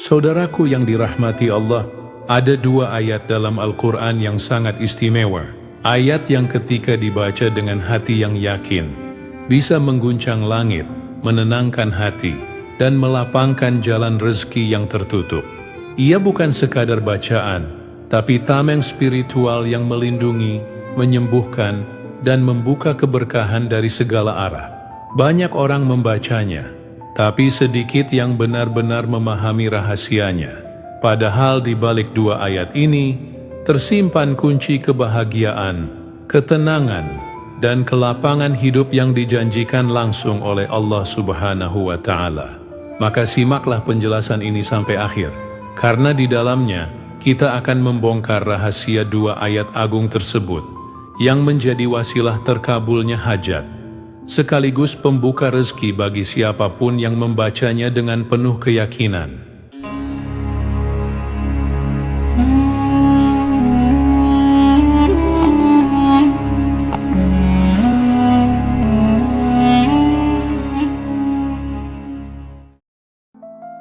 Saudaraku yang dirahmati Allah, ada dua ayat dalam Al-Quran yang sangat istimewa. Ayat yang ketika dibaca dengan hati yang yakin, bisa mengguncang langit, menenangkan hati, dan melapangkan jalan rezeki yang tertutup. Ia bukan sekadar bacaan, tapi tameng spiritual yang melindungi, menyembuhkan, dan membuka keberkahan dari segala arah. Banyak orang membacanya, tapi sedikit yang benar-benar memahami rahasianya. Padahal di balik dua ayat ini, tersimpan kunci kebahagiaan, ketenangan, dan kelapangan hidup yang dijanjikan langsung oleh Allah Subhanahu wa Ta'ala. Maka simaklah penjelasan ini sampai akhir, karena di dalamnya kita akan membongkar rahasia dua ayat agung tersebut, yang menjadi wasilah terkabulnya hajat, sekaligus pembuka rezeki bagi siapapun yang membacanya dengan penuh keyakinan.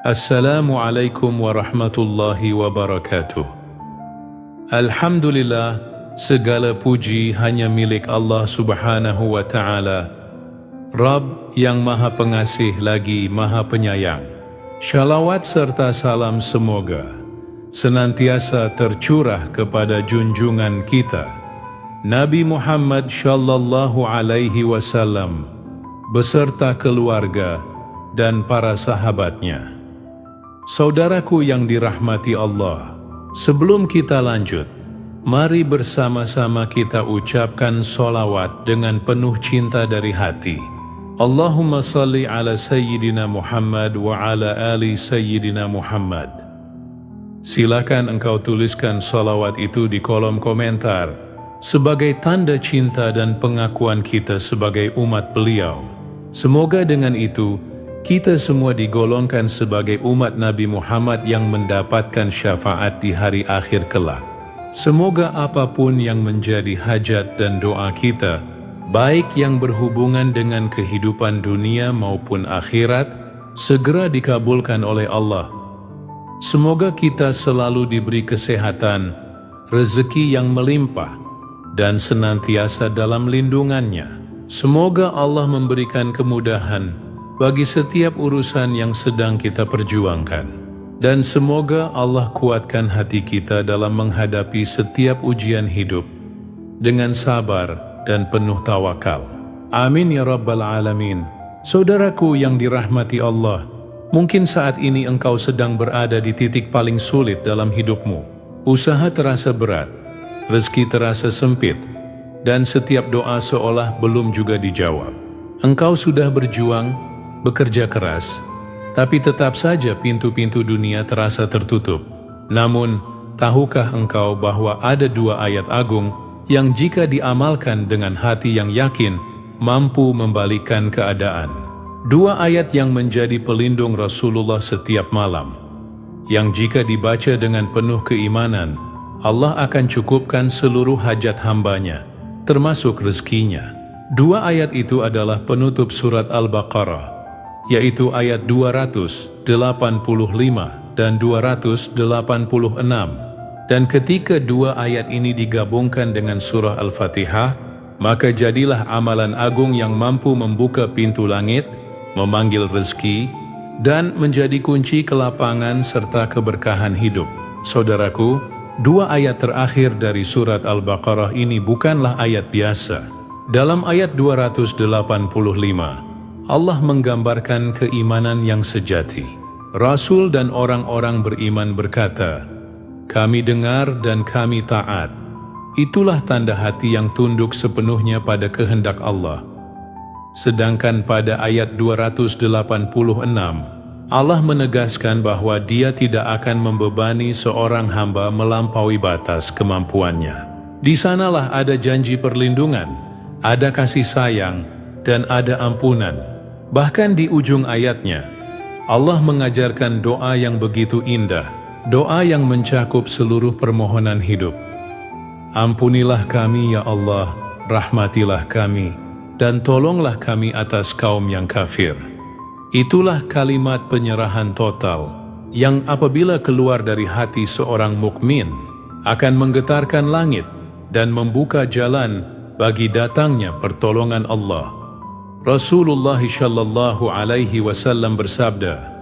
Assalamualaikum warahmatullahi wabarakatuh. Alhamdulillah, segala puji hanya milik Allah Subhanahu wa Ta'ala, Rabb yang Maha Pengasih lagi Maha Penyayang. Shalawat serta salam semoga senantiasa tercurah kepada junjungan kita, Nabi Muhammad Shallallahu Alaihi Wasallam, beserta keluarga dan para sahabatnya. Saudaraku yang dirahmati Allah, sebelum kita lanjut, mari bersama-sama kita ucapkan sholawat dengan penuh cinta dari hati. Allahumma salli ala Sayyidina Muhammad wa ala ali Sayyidina Muhammad. Silakan engkau tuliskan sholawat itu di kolom komentar, sebagai tanda cinta dan pengakuan kita sebagai umat beliau. Semoga dengan itu, kita semua digolongkan sebagai umat Nabi Muhammad yang mendapatkan syafaat di hari akhir kelak. Semoga apapun yang menjadi hajat dan doa kita, baik yang berhubungan dengan kehidupan dunia maupun akhirat, segera dikabulkan oleh Allah. Semoga kita selalu diberi kesehatan, rezeki yang melimpah, dan senantiasa dalam lindungannya. Semoga Allah memberikan kemudahan bagi setiap urusan yang sedang kita perjuangkan. Dan semoga Allah kuatkan hati kita dalam menghadapi setiap ujian hidup dengan sabar dan penuh tawakal. Amin ya Rabbal Alamin. Saudaraku yang dirahmati Allah, mungkin saat ini engkau sedang berada di titik paling sulit dalam hidupmu. Usaha terasa berat, rezeki terasa sempit, dan setiap doa seolah belum juga dijawab. Engkau sudah berjuang, bekerja keras, tapi tetap saja pintu-pintu dunia terasa tertutup. Namun, tahukah engkau bahwa ada dua ayat agung yang jika diamalkan dengan hati yang yakin, mampu membalikkan keadaan? Dua ayat yang menjadi pelindung Rasulullah setiap malam, yang jika dibaca dengan penuh keimanan, Allah akan cukupkan seluruh hajat hambanya, termasuk rezekinya. Dua ayat itu adalah penutup surat Al-Baqarah, yaitu ayat 285 dan 286. Dan ketika dua ayat ini digabungkan dengan surah Al-Fatihah, maka jadilah amalan agung yang mampu membuka pintu langit, memanggil rezeki, dan menjadi kunci kelapangan serta keberkahan hidup. Saudaraku, dua ayat terakhir dari surat Al-Baqarah ini bukanlah ayat biasa. Dalam ayat 285, Allah menggambarkan keimanan yang sejati. Rasul dan orang-orang beriman berkata, "Kami dengar dan kami taat." Itulah tanda hati yang tunduk sepenuhnya pada kehendak Allah. Sedangkan pada ayat 286, Allah menegaskan bahwa Dia tidak akan membebani seorang hamba melampaui batas kemampuannya. Di sanalah ada janji perlindungan, ada kasih sayang, dan ada ampunan. Bahkan di ujung ayatnya, Allah mengajarkan doa yang begitu indah, doa yang mencakup seluruh permohonan hidup. Ampunilah kami ya Allah, rahmatilah kami, dan tolonglah kami atas kaum yang kafir. Itulah kalimat penyerahan total, yang apabila keluar dari hati seorang mukmin akan menggetarkan langit dan membuka jalan bagi datangnya pertolongan Allah. Rasulullah shallallahu alaihi wasallam bersabda,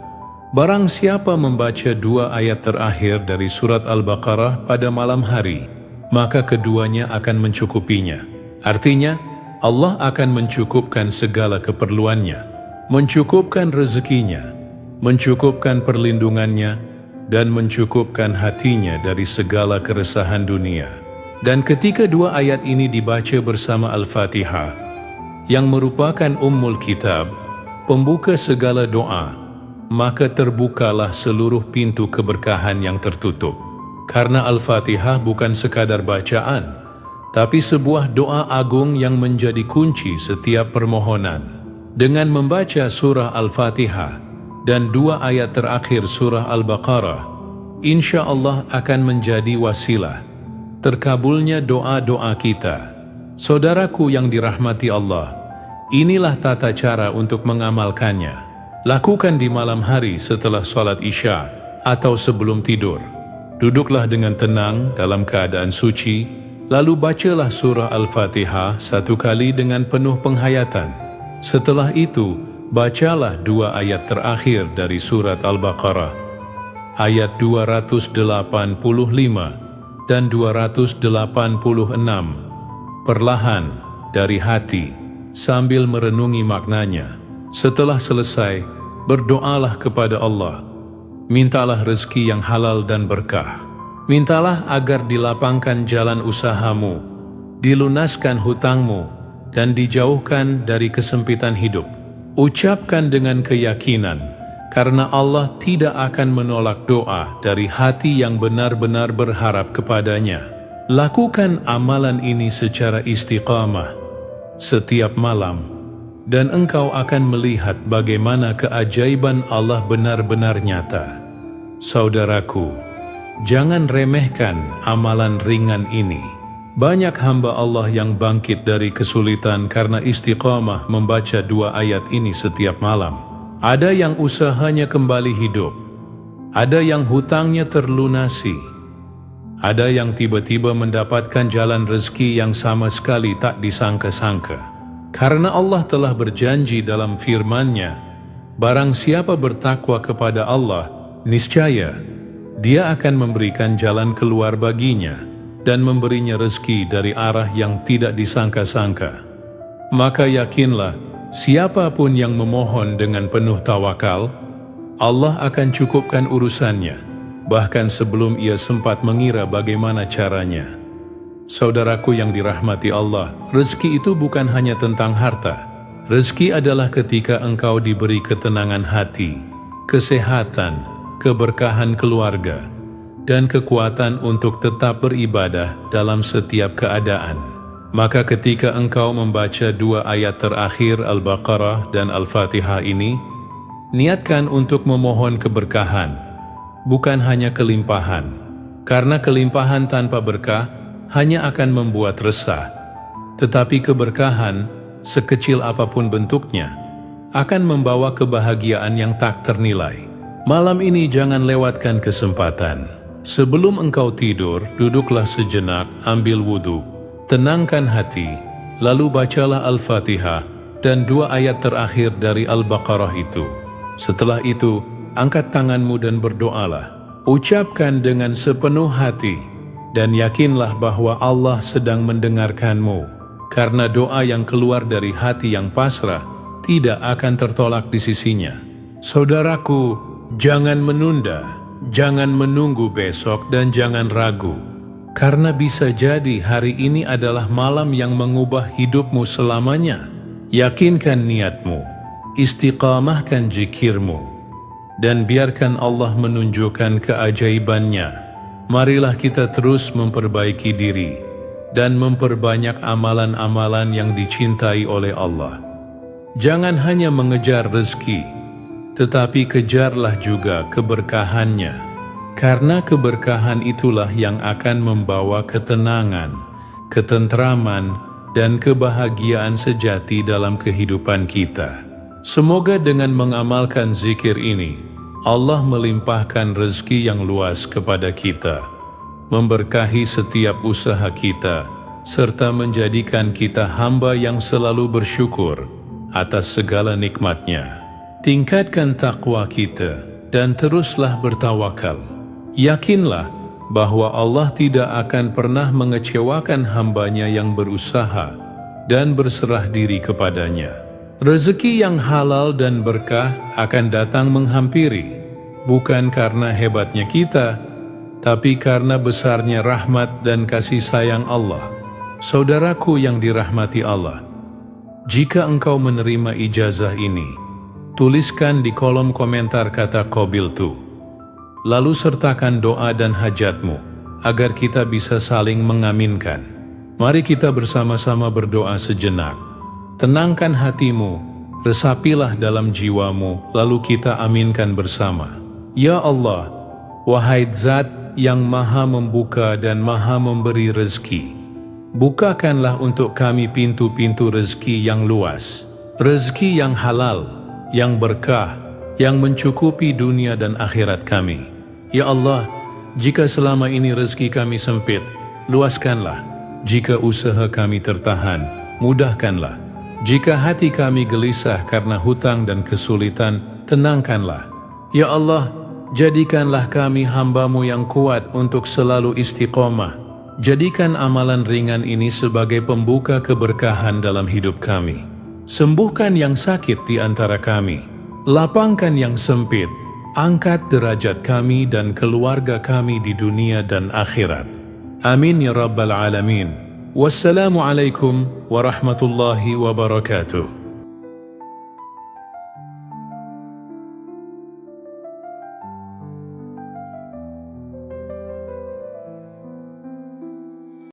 barang siapa membaca 2 ayat terakhir dari surat Al-Baqarah pada malam hari, maka keduanya akan mencukupinya. Artinya, Allah akan mencukupkan segala keperluannya, mencukupkan rezekinya, mencukupkan perlindungannya, dan mencukupkan hatinya dari segala keresahan dunia. Dan ketika 2 ayat ini dibaca bersama Al-Fatihah, yang merupakan Ummul Kitab, pembuka segala doa, maka terbukalah seluruh pintu keberkahan yang tertutup. Karena Al-Fatihah bukan sekadar bacaan, tapi sebuah doa agung yang menjadi kunci setiap permohonan. Dengan membaca surah Al-Fatihah dan 2 ayat terakhir surah Al-Baqarah, insya Allah akan menjadi wasilah terkabulnya doa-doa kita. Saudaraku yang dirahmati Allah, inilah tata cara untuk mengamalkannya. Lakukan di malam hari setelah sholat Isya atau sebelum tidur. Duduklah dengan tenang dalam keadaan suci, lalu bacalah surah Al-Fatihah 1 kali dengan penuh penghayatan. Setelah itu, bacalah 2 ayat terakhir dari surat Al-Baqarah, ayat 285 dan 286, perlahan dari hati sambil merenungi maknanya. Setelah selesai, berdoalah kepada Allah. Mintalah rezeki yang halal dan berkah. Mintalah agar dilapangkan jalan usahamu, dilunaskan hutangmu, dan dijauhkan dari kesempitan hidup. Ucapkan dengan keyakinan, karena Allah tidak akan menolak doa dari hati yang benar-benar berharap kepadanya. Lakukan amalan ini secara istiqamah setiap malam, dan engkau akan melihat bagaimana keajaiban Allah benar-benar nyata. Saudaraku, jangan remehkan amalan ringan ini. Banyak hamba Allah yang bangkit dari kesulitan karena istiqamah membaca 2 ayat ini setiap malam. Ada yang usahanya kembali hidup, ada yang hutangnya terlunasi, ada yang tiba-tiba mendapatkan jalan rezeki yang sama sekali tak disangka-sangka. Karena Allah telah berjanji dalam firman-Nya, barang siapa bertakwa kepada Allah, niscaya Dia akan memberikan jalan keluar baginya dan memberinya rezeki dari arah yang tidak disangka-sangka. Maka yakinlah, siapapun yang memohon dengan penuh tawakal, Allah akan cukupkan urusannya, bahkan sebelum ia sempat mengira bagaimana caranya. Saudaraku yang dirahmati Allah, rezeki itu bukan hanya tentang harta. Rezeki adalah ketika engkau diberi ketenangan hati, kesehatan, keberkahan keluarga, dan kekuatan untuk tetap beribadah dalam setiap keadaan. Maka ketika engkau membaca 2 ayat terakhir Al-Baqarah dan Al-Fatihah ini, niatkan untuk memohon keberkahan, bukan hanya kelimpahan. Karena kelimpahan tanpa berkah hanya akan membuat resah. Tetapi keberkahan, sekecil apapun bentuknya, akan membawa kebahagiaan yang tak ternilai. Malam ini jangan lewatkan kesempatan. Sebelum engkau tidur, duduklah sejenak, ambil wudhu, tenangkan hati, lalu bacalah Al-Fatihah dan 2 ayat terakhir dari Al-Baqarah itu. Setelah itu, angkat tanganmu dan berdoalah. Ucapkan dengan sepenuh hati, dan yakinlah bahwa Allah sedang mendengarkanmu. Karena doa yang keluar dari hati yang pasrah tidak akan tertolak di sisinya. Saudaraku, jangan menunda, jangan menunggu besok, dan jangan ragu. Karena bisa jadi hari ini adalah malam yang mengubah hidupmu selamanya. Yakinkan niatmu, istiqamahkan zikirmu, dan biarkan Allah menunjukkan keajaibannya. Marilah kita terus memperbaiki diri dan memperbanyak amalan-amalan yang dicintai oleh Allah. Jangan hanya mengejar rezeki, tetapi kejarlah juga keberkahannya. Karena keberkahan itulah yang akan membawa ketenangan, ketentraman, dan kebahagiaan sejati dalam kehidupan kita. Semoga dengan mengamalkan zikir ini, Allah melimpahkan rezeki yang luas kepada kita, memberkahi setiap usaha kita, serta menjadikan kita hamba yang selalu bersyukur atas segala nikmat-Nya. Tingkatkan takwa kita dan teruslah bertawakal. Yakinlah bahwa Allah tidak akan pernah mengecewakan hamba-Nya yang berusaha dan berserah diri kepadanya. Rezeki yang halal dan berkah akan datang menghampiri, bukan karena hebatnya kita, tapi karena besarnya rahmat dan kasih sayang Allah. Saudaraku yang dirahmati Allah, jika engkau menerima ijazah ini, tuliskan di kolom komentar kata qabiltu. Lalu sertakan doa dan hajatmu, agar kita bisa saling mengaminkan. Mari kita bersama-sama berdoa sejenak. Tenangkan hatimu, resapilah dalam jiwamu, lalu kita aminkan bersama. Ya Allah, wahai Zat yang maha membuka dan maha memberi rezeki, bukakanlah untuk kami pintu-pintu rezeki yang luas, rezeki yang halal, yang berkah, yang mencukupi dunia dan akhirat kami. Ya Allah, jika selama ini rezeki kami sempit, luaskanlah. Jika usaha kami tertahan, mudahkanlah. Jika hati kami gelisah karena hutang dan kesulitan, tenangkanlah. Ya Allah, jadikanlah kami hamba-Mu yang kuat untuk selalu istiqomah. Jadikan amalan ringan ini sebagai pembuka keberkahan dalam hidup kami. Sembuhkan yang sakit di antara kami. Lapangkan yang sempit. Angkat derajat kami dan keluarga kami di dunia dan akhirat. Amin ya Rabbal Alamin. Wassalamualaikum warahmatullahi wabarakatuh.